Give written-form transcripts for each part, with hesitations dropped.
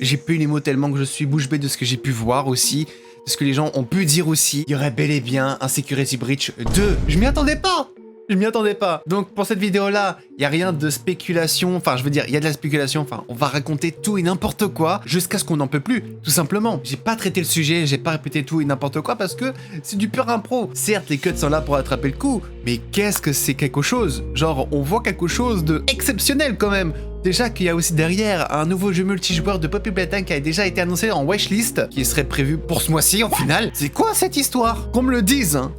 J'ai pu les mots tellement que je suis bouche bée de ce que j'ai pu voir aussi, de ce que les gens ont pu dire aussi. Il y aurait bel et bien un Security Breach 2. Je m'y attendais pas. Je m'y attendais pas. Donc pour cette vidéo-là, il n'y a rien de spéculation. Enfin, je veux dire, il y a de la spéculation. Enfin, on va raconter tout et n'importe quoi jusqu'à ce qu'on n'en peut plus, tout simplement. J'ai pas traité le sujet, j'ai pas répété tout et n'importe quoi parce que c'est du pur impro. Certes, les cuts sont là pour attraper le coup, mais qu'est-ce que c'est quelque chose? Genre, on voit quelque chose de exceptionnel quand même. Déjà qu'il y a aussi derrière un nouveau jeu multijoueur de Poppy Playtime qui a déjà été annoncé en wishlist, qui serait prévu pour ce mois-ci en final. C'est quoi cette histoire? Qu'on me le dise, hein.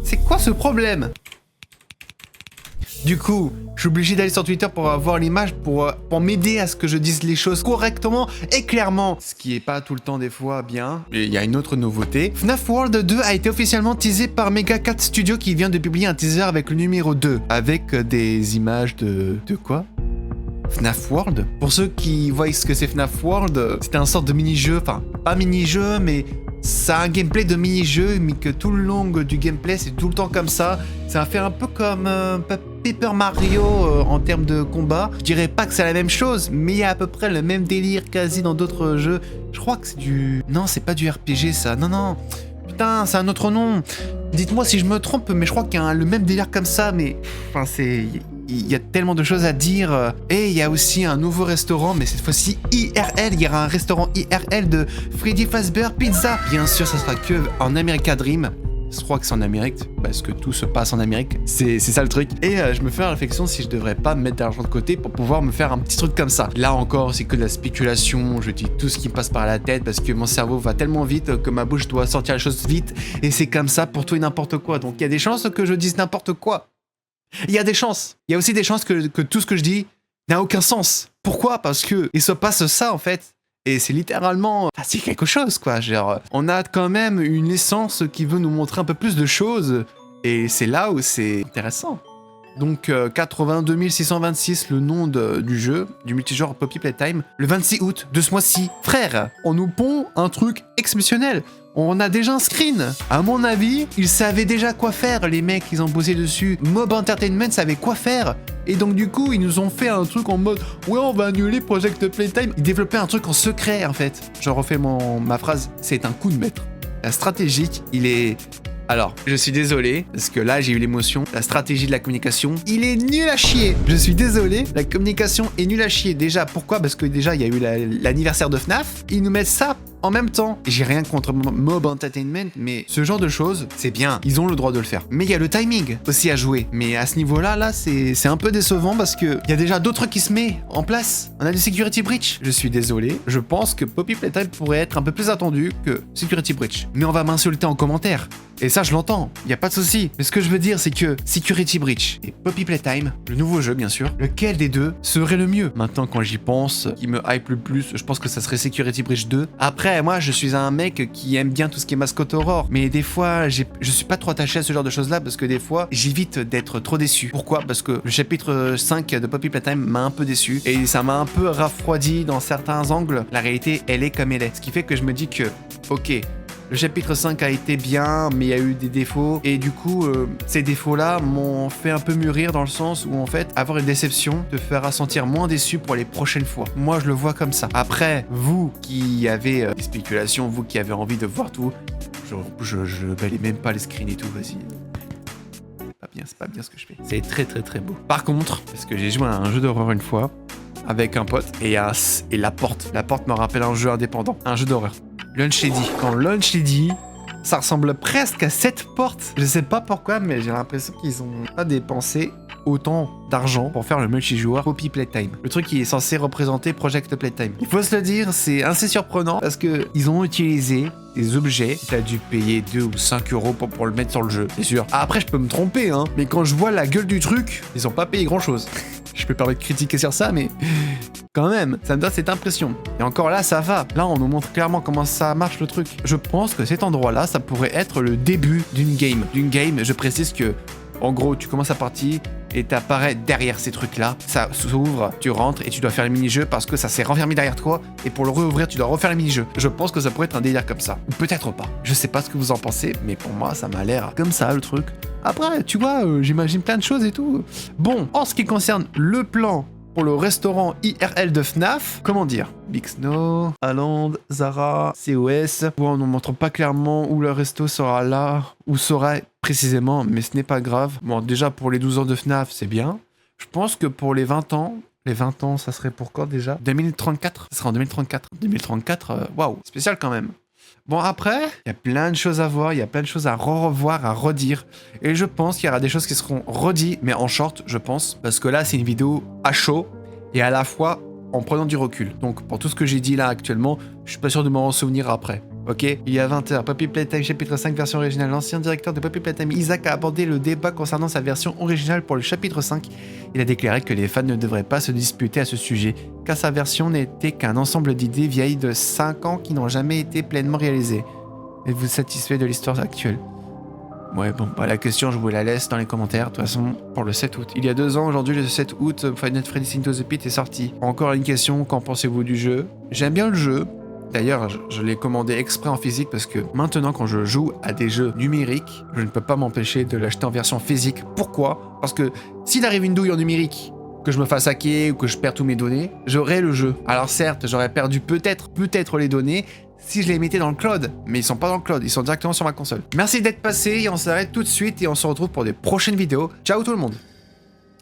C'est quoi ce problème? Du coup, je suis obligé d'aller sur Twitter pour avoir l'image, pour m'aider à ce que je dise les choses correctement et clairement. Ce qui est pas tout le temps des fois bien. Et il y a une autre nouveauté. FNAF World 2 a été officiellement teasé par Mega Cat Studio qui vient de publier un teaser avec le numéro 2. Avec des images de quoi? FNAF World. Pour ceux qui voient ce que c'est FNAF World, c'était un sorte de mini-jeu, enfin pas mini-jeu mais ça a un gameplay de mini-jeu mais que tout le long du gameplay c'est tout le temps comme ça. Ça fait un peu comme Paper Mario en termes de combat. Je dirais pas que c'est la même chose mais il y a à peu près le même délire quasi dans d'autres jeux. Je crois que c'est du... Non, c'est pas du RPG ça, non. Putain, c'est un autre nom. Dites-moi si je me trompe mais je crois qu'il y a le même délire comme ça mais... Enfin c'est... Il y a tellement de choses à dire. Et il y a aussi un nouveau restaurant, mais cette fois-ci IRL. Il y aura un restaurant IRL de Freddy Fazbear Pizza. Bien sûr, ça sera que en America Dream. Je crois que c'est en Amérique, parce que tout se passe en Amérique. C'est ça le truc. Et je me fais la réflexion si je devrais pas mettre de l'argent de côté pour pouvoir me faire un petit truc comme ça. Là encore, c'est que de la spéculation. Je dis tout ce qui me passe par la tête parce que mon cerveau va tellement vite que ma bouche doit sortir les choses vite. Et c'est comme ça pour tout et n'importe quoi. Donc il y a des chances que je dise n'importe quoi. Il y a des chances. Il y a aussi des chances que tout ce que je dis n'a aucun sens. Pourquoi? Parce que il se passe ça en fait. Et c'est littéralement... Enfin, c'est quelque chose quoi. Genre, on a quand même une essence qui veut nous montrer un peu plus de choses. Et c'est là où c'est intéressant. Donc 82 626 le nom du jeu, du multijoueur Poppy Playtime. Le 26 août de ce mois-ci. Frère, on nous pond un truc exceptionnel. On a déjà un screen. À mon avis, ils savaient déjà quoi faire, les mecs, ils ont bossé dessus. Mob Entertainment savait quoi faire. Et donc du coup, ils nous ont fait un truc en mode « Ouais, on va annuler Project Playtime ». Ils développaient un truc en secret, en fait. Je refais ma phrase, c'est un coup de maître. La stratégique, il est... Alors, je suis désolé, parce que là, j'ai eu l'émotion. La stratégie de la communication, il est nul à chier. Je suis désolé, la communication est nulle à chier. Déjà, pourquoi? Parce que déjà, il y a eu l'anniversaire de FNAF. Ils nous mettent ça en même temps. J'ai rien contre Mob Entertainment, mais ce genre de choses, c'est bien. Ils ont le droit de le faire. Mais il y a le timing aussi à jouer. Mais à ce niveau-là, là, c'est un peu décevant parce que il y a déjà d'autres trucs qui se mettent en place. On a du Security Breach. Je suis désolé. Je pense que Poppy Playtime pourrait être un peu plus attendu que Security Breach. Mais on va m'insulter en commentaire. Et ça, je l'entends. Il y a pas de souci. Mais ce que je veux dire, c'est que Security Breach et Poppy Playtime, le nouveau jeu, bien sûr, lequel des deux serait le mieux? Maintenant, quand j'y pense, qui me hype le plus, je pense que ça serait Security Breach 2. Après, moi, je suis un mec qui aime bien tout ce qui est mascotte horror. Mais des fois, je suis pas trop attaché à ce genre de choses-là parce que des fois, j'évite d'être trop déçu. Pourquoi? Parce que le chapitre 5 de Poppy Playtime m'a un peu déçu. Et ça m'a un peu refroidi dans certains angles. La réalité, elle est comme elle est. Ce qui fait que je me dis que, ok, le chapitre 5 a été bien, mais il y a eu des défauts. Et du coup, ces défauts-là m'ont fait un peu mûrir dans le sens où, en fait, avoir une déception te fera sentir moins déçu pour les prochaines fois. Moi, je le vois comme ça. Après, vous qui avez des spéculations, vous qui avez envie de voir tout, je valais même pas les screens et tout, vas-y. C'est pas bien ce que je fais. C'est très très très beau. Par contre, parce que j'ai joué à un jeu d'horreur une fois, avec un pote, et la porte. La porte me rappelle un jeu indépendant, un jeu d'horreur. Lunch Lady. Quand Lunch Lady, ça ressemble presque à cette porte. Je sais pas pourquoi, mais j'ai l'impression qu'ils ont pas dépensé autant d'argent pour faire le multijoueur Poppy Playtime. Le truc qui est censé représenter Project Playtime. Il faut se le dire, c'est assez surprenant parce que ils ont utilisé des objets. T'as dû payer 2 ou 5 euros pour le mettre sur le jeu, c'est sûr. Après, je peux me tromper, hein, mais quand je vois la gueule du truc, ils ont pas payé grand chose. Je peux permettre de critiquer sur ça, mais quand même, ça me donne cette impression. Et encore là, ça va. Là, on nous montre clairement comment ça marche le truc. Je pense que cet endroit-là, ça pourrait être le début d'une game. Je précise que, en gros, tu commences la partie et t'apparais derrière ces trucs-là. Ça s'ouvre, tu rentres et tu dois faire le mini-jeu parce que ça s'est renfermé derrière toi. Et pour le réouvrir, tu dois refaire le mini-jeu. Je pense que ça pourrait être un délire comme ça. Ou peut-être pas. Je sais pas ce que vous en pensez, mais pour moi, ça m'a l'air comme ça, le truc. Après, tu vois, j'imagine plein de choses et tout. Bon, en ce qui concerne le plan pour le restaurant IRL de FNAF. Comment dire? Big Snow, Aland, Zara, COS. Bon, on ne montre pas clairement où le resto sera là, où sera précisément, mais ce n'est pas grave. Bon, déjà pour les 12 ans de FNAF, c'est bien. Je pense que pour les 20 ans, ça serait pour quand déjà? 2034? Ça sera en 2034. 2034, waouh, spécial quand même. Bon, après, il y a plein de choses à voir, il y a plein de choses à revoir, à redire. Et je pense qu'il y aura des choses qui seront redites, mais en short, je pense. Parce que là, c'est une vidéo à chaud et à la fois en prenant du recul. Donc, pour tout ce que j'ai dit là actuellement, je suis pas sûr de m'en souvenir après. Ok, il y a 20 h, Poppy Playtime chapitre 5 version originale. L'ancien directeur de Poppy Playtime, Isaac, a abordé le débat concernant sa version originale pour le chapitre 5. Il a déclaré que les fans ne devraient pas se disputer à ce sujet, car sa version n'était qu'un ensemble d'idées vieilles de 5 ans qui n'ont jamais été pleinement réalisées. Êtes-vous satisfait de l'histoire actuelle? Ouais, bon, bah la question, je vous la laisse dans les commentaires, de toute façon, pour le 7 août. Il y a 2 ans, aujourd'hui, le 7 août, Final Fantasy Into the Pit est sorti. Encore une question, qu'en pensez-vous du jeu? J'aime bien le jeu. D'ailleurs, je l'ai commandé exprès en physique parce que maintenant, quand je joue à des jeux numériques, je ne peux pas m'empêcher de l'acheter en version physique. Pourquoi? Parce que s'il arrive une douille en numérique, que je me fasse hacker ou que je perds tous mes données, j'aurai le jeu. Alors certes, j'aurais perdu peut-être les données si je les mettais dans le cloud, mais ils sont pas dans le cloud, ils sont directement sur ma console. Merci d'être passé et on s'arrête tout de suite et on se retrouve pour des prochaines vidéos. Ciao tout le monde!